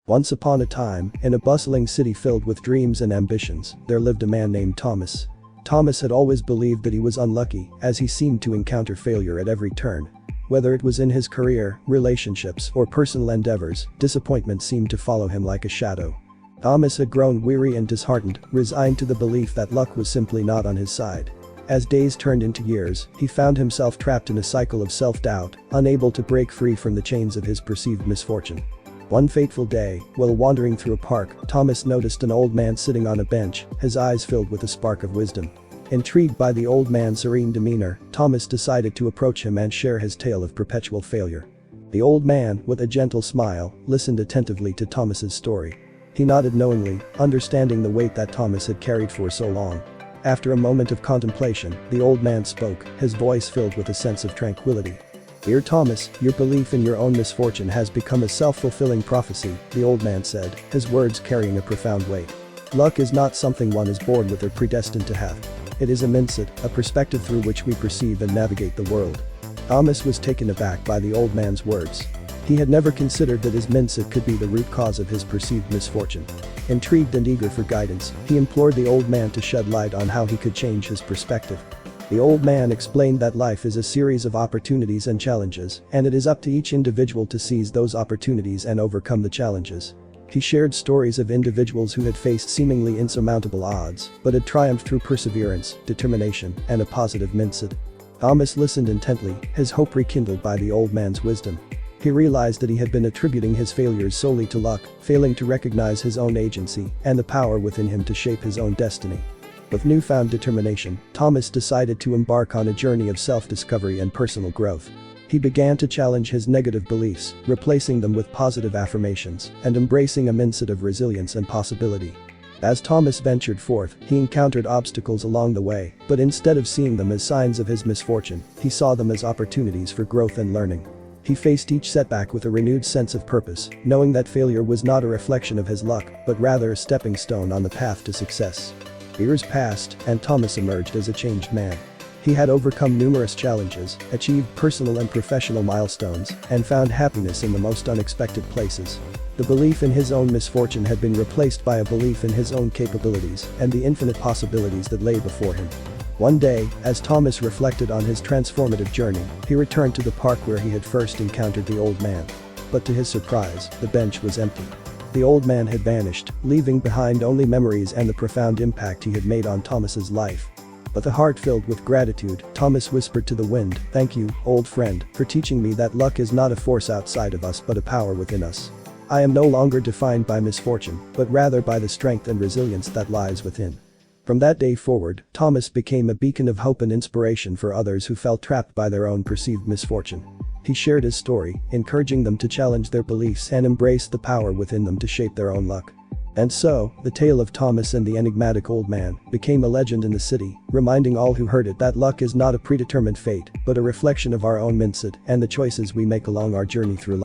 Once upon a time, in a bustling city filled with dreams and ambitions, there lived a man named Thomas. Thomas had always believed that he was unlucky, as he seemed to encounter failure at every turn. Whether it was in his career, relationships, or personal endeavors, disappointment seemed to follow him like a shadow. Thomas had grown weary and disheartened, resigned to the belief that luck was simply not on his side. As days turned into years, he found himself trapped in a cycle of self-doubt, unable to break free from the chains of his perceived misfortune. One fateful day, while wandering through a park, Thomas noticed an old man sitting on a bench, his eyes filled with a spark of wisdom. Intrigued by the old man's serene demeanor, Thomas decided to approach him and share his tale of perpetual failure. The old man, with a gentle smile, listened attentively to Thomas's story. He nodded knowingly, understanding the weight that Thomas had carried for so long. After a moment of contemplation, the old man spoke, his voice filled with a sense of tranquility. "Dear Thomas, your belief in your own misfortune has become a self-fulfilling prophecy," the old man said, his words carrying a profound weight. "Luck is not something one is born with or predestined to have. It is a mindset, a perspective through which we perceive and navigate the world." Thomas was taken aback by the old man's words. He had never considered that his mindset could be the root cause of his perceived misfortune. Intrigued and eager for guidance, he implored the old man to shed light on how he could change his perspective. The old man explained that life is a series of opportunities and challenges, and it is up to each individual to seize those opportunities and overcome the challenges. He shared stories of individuals who had faced seemingly insurmountable odds, but had triumphed through perseverance, determination, and a positive mindset. Thomas listened intently, his hope rekindled by the old man's wisdom. He realized that he had been attributing his failures solely to luck, failing to recognize his own agency and the power within him to shape his own destiny. With newfound determination, Thomas decided to embark on a journey of self-discovery and personal growth. He began to challenge his negative beliefs, replacing them with positive affirmations, and embracing a mindset of resilience and possibility. As Thomas ventured forth, he encountered obstacles along the way, but instead of seeing them as signs of his misfortune, he saw them as opportunities for growth and learning. He faced each setback with a renewed sense of purpose, knowing that failure was not a reflection of his luck, but rather a stepping stone on the path to success. Years passed, and Thomas emerged as a changed man. He had overcome numerous challenges, achieved personal and professional milestones, and found happiness in the most unexpected places. The belief in his own misfortune had been replaced by a belief in his own capabilities and the infinite possibilities that lay before him. One day, as Thomas reflected on his transformative journey, he returned to the park where he had first encountered the old man. But to his surprise, the bench was empty. The old man had vanished, leaving behind only memories and the profound impact he had made on Thomas's life. With a heart filled with gratitude, Thomas whispered to the wind, "Thank you, old friend, for teaching me that luck is not a force outside of us but a power within us. I am no longer defined by misfortune, but rather by the strength and resilience that lies within." From that day forward, Thomas became a beacon of hope and inspiration for others who felt trapped by their own perceived misfortune. He shared his story, encouraging them to challenge their beliefs and embrace the power within them to shape their own luck. And so, the tale of Thomas and the enigmatic old man became a legend in the city, reminding all who heard it that luck is not a predetermined fate, but a reflection of our own mindset and the choices we make along our journey through life.